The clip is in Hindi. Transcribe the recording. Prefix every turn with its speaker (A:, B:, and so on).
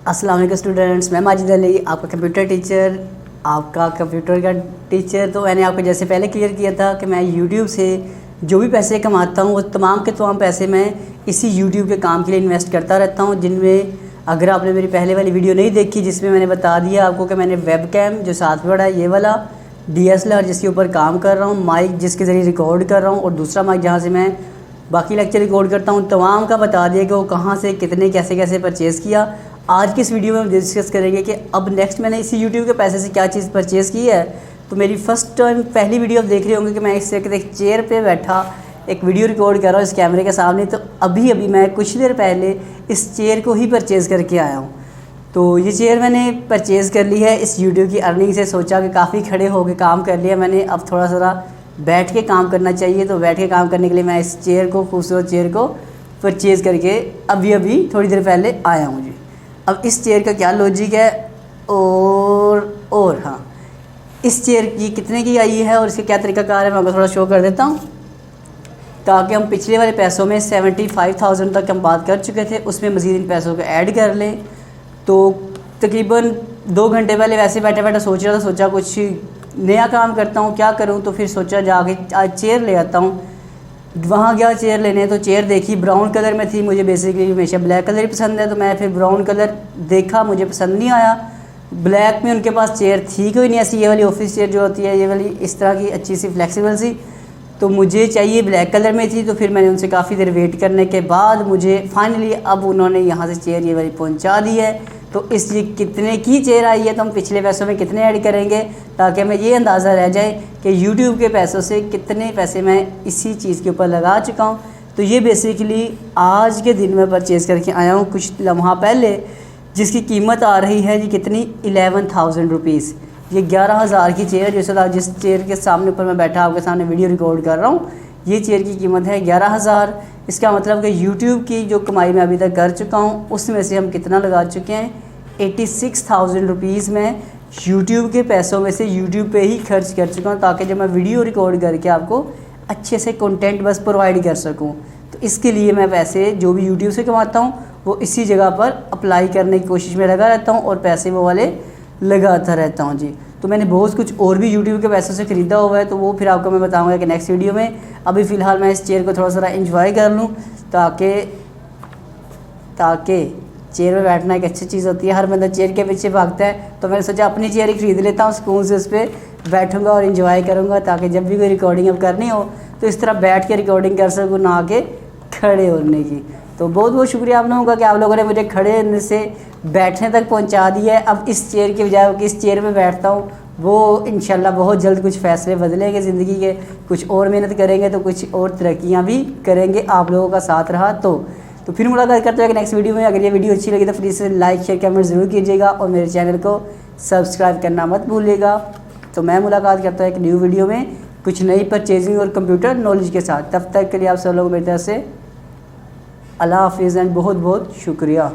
A: अस्सलाम वालेकुम स्टूडेंट्स, मैं माजिद अली, आपका कंप्यूटर टीचर। आपका कंप्यूटर का टीचर तो मैंने आपको जैसे पहले क्लियर किया था कि मैं यूट्यूब से जो भी पैसे कमाता हूँ वो तमाम के तमाम पैसे मैं इसी यूट्यूब के काम के लिए इन्वेस्ट करता रहता हूँ। जिनमें अगर आपने मेरी पहले वाली वीडियो नहीं देखी जिसमें मैंने बता दिया आपको कि मैंने वेब कैम जो साथ में बड़ा है ये वाला, DSLR जिसके ऊपर काम कर रहा हूँ, माइक जिसके ज़रिए रिकॉर्ड कर रहा हूँ और दूसरा माइक जहाँ से मैं बाकी लेक्चर रिकॉर्ड करता हूँ, तमाम का बता दिया कि वो कहाँ से कितने कैसे कैसे परचेज़ किया। आज की इस वीडियो में हम डिस्कस करेंगे कि अब नेक्स्ट मैंने इसी यूट्यूब के पैसे से क्या चीज़ परचेज़ की है। तो मेरी फ़र्स्ट टाइम पहली वीडियो आप देख रहे होंगे कि मैं इस एक चेयर पे बैठा एक वीडियो रिकॉर्ड कर रहा हूँ इस कैमरे के सामने। तो अभी मैं कुछ देर पहले इस चेयर को ही परचेज़ करके आया हूँ। तो ये चेयर मैंने परचेज़ कर ली है इस यूट्यूब की अर्निंग से। सोचा कि काफ़ी खड़े होकर काम कर लिया मैंने, अब थोड़ा सा बैठ के काम करना चाहिए। तो बैठ के काम करने के लिए मैं इस चेयर को, खूबसूरत चेयर को परचेज़ करके अभी थोड़ी देर पहले आया हूँ जी। अब इस चेयर का क्या लॉजिक है और हाँ, इस चेयर की कितने की आई है और इसका क्या तरीकाकार है मैं आपको थोड़ा शो कर देता हूँ, ताकि हम पिछले वाले पैसों में 75,000 तक हम बात कर चुके थे, उसमें मज़ीद इन पैसों को ऐड कर लें। तो तकरीबन 2 घंटे पहले वैसे बैठे बैठे सोच रहा था, सोचा कुछ नया काम करता हूँ, क्या करूँ। तो फिर सोचा जाके आज चेयर ले आता हूँ। वहाँ गया चेयर लेने, तो चेयर देखी ब्राउन कलर में थी। मुझे बेसिकली हमेशा ब्लैक कलर ही पसंद है, तो मैं फिर ब्राउन कलर देखा, मुझे पसंद नहीं आया। ब्लैक में उनके पास चेयर थी कोई नहीं ऐसी, ये वाली ऑफिस चेयर जो होती है ये वाली इस तरह की अच्छी सी फ्लेक्सिबल सी, तो मुझे चाहिए ब्लैक कलर में थी। तो फिर मैंने उनसे काफ़ी देर वेट करने के बाद मुझे फाइनली अब उन्होंने यहाँ से चेयर ये वाली पहुँचा दी है। तो इसलिए कितने की चेयर आई है तो हम पिछले पैसों में कितने ऐड करेंगे, ताकि हमें ये अंदाज़ा रह जाए कि YouTube के पैसों से कितने पैसे मैं इसी चीज़ के ऊपर लगा चुका हूँ। तो ये बेसिकली आज के दिन में परचेज़ करके आया हूँ कुछ लम्हा पहले, जिसकी कीमत आ रही है जी कितनी, 11,000 रुपीज़। ये 11,000 की चेयर जिस चेयर के सामने ऊपर मैं बैठा आपके सामने वीडियो रिकॉर्ड कर रहा हूँ, ये चेयर की कीमत है 11,000। इसका मतलब कि YouTube की जो कमाई मैं अभी तक कर चुका हूँ उसमें से हम कितना लगा चुके हैं, 86,000 रुपीज़ में YouTube के पैसों में से YouTube पे ही खर्च कर चुका हूँ, ताकि जब मैं वीडियो रिकॉर्ड करके आपको अच्छे से कंटेंट बस प्रोवाइड कर सकूँ। तो इसके लिए मैं पैसे जो भी YouTube से कमाता हूँ वो इसी जगह पर अप्लाई करने की कोशिश में लगा रहता हूँ और पैसे वो वाले लगाता रहता हूँ जी। तो मैंने बहुत कुछ और भी YouTube के पैसों से ख़रीदा हुआ है, तो वो फिर आपको मैं बताऊँगा कि नेक्स्ट वीडियो में। अभी फ़िलहाल मैं इस चेयर को थोड़ा सा एंजॉय कर लूँ, ताकि चेयर में बैठना एक अच्छी चीज़ होती है। हर बंदा चेयर के पीछे भागता है, तो मैंने सोचा अपनी चेयर ही ख़रीद लेता हूँ, सुकून से उस पर बैठूँगा और इन्जॉय करूँगा, ताकि जब भी कोई रिकॉर्डिंग अब करनी हो तो इस तरह बैठ के रिकॉर्डिंग कर सकूँ, ना कि खड़े होने की। तो बहुत बहुत शुक्रिया आप लोगों का कि आप लोगों ने मुझे खड़े होने से बैठने तक पहुँचा दिया है। अब इस चेयर के बजाय किस चेयर में बैठता हूँ वो इंशाल्लाह बहुत जल्द कुछ फ़ैसले बदलेंगे ज़िंदगी के, कुछ और मेहनत करेंगे तो कुछ और तरक्कियाँ भी करेंगे आप लोगों का साथ रहा तो फिर मुलाकात करते हैं नेक्स्ट वीडियो में। अगर ये वीडियो अच्छी लगी तो प्लीज़ लाइक शेयर कमेंट ज़रूर कीजिएगा और मेरे चैनल को सब्सक्राइब करना मत भूलिएगा। तो मैं मुलाकात करता हूँ एक न्यू वीडियो में कुछ नई परचेजिंग और कंप्यूटर नॉलेज के साथ। तब तक के लिए आप सब लोग मेरी तरफ से अल्लाह हाफिज़ एंड बहुत बहुत शुक्रिया।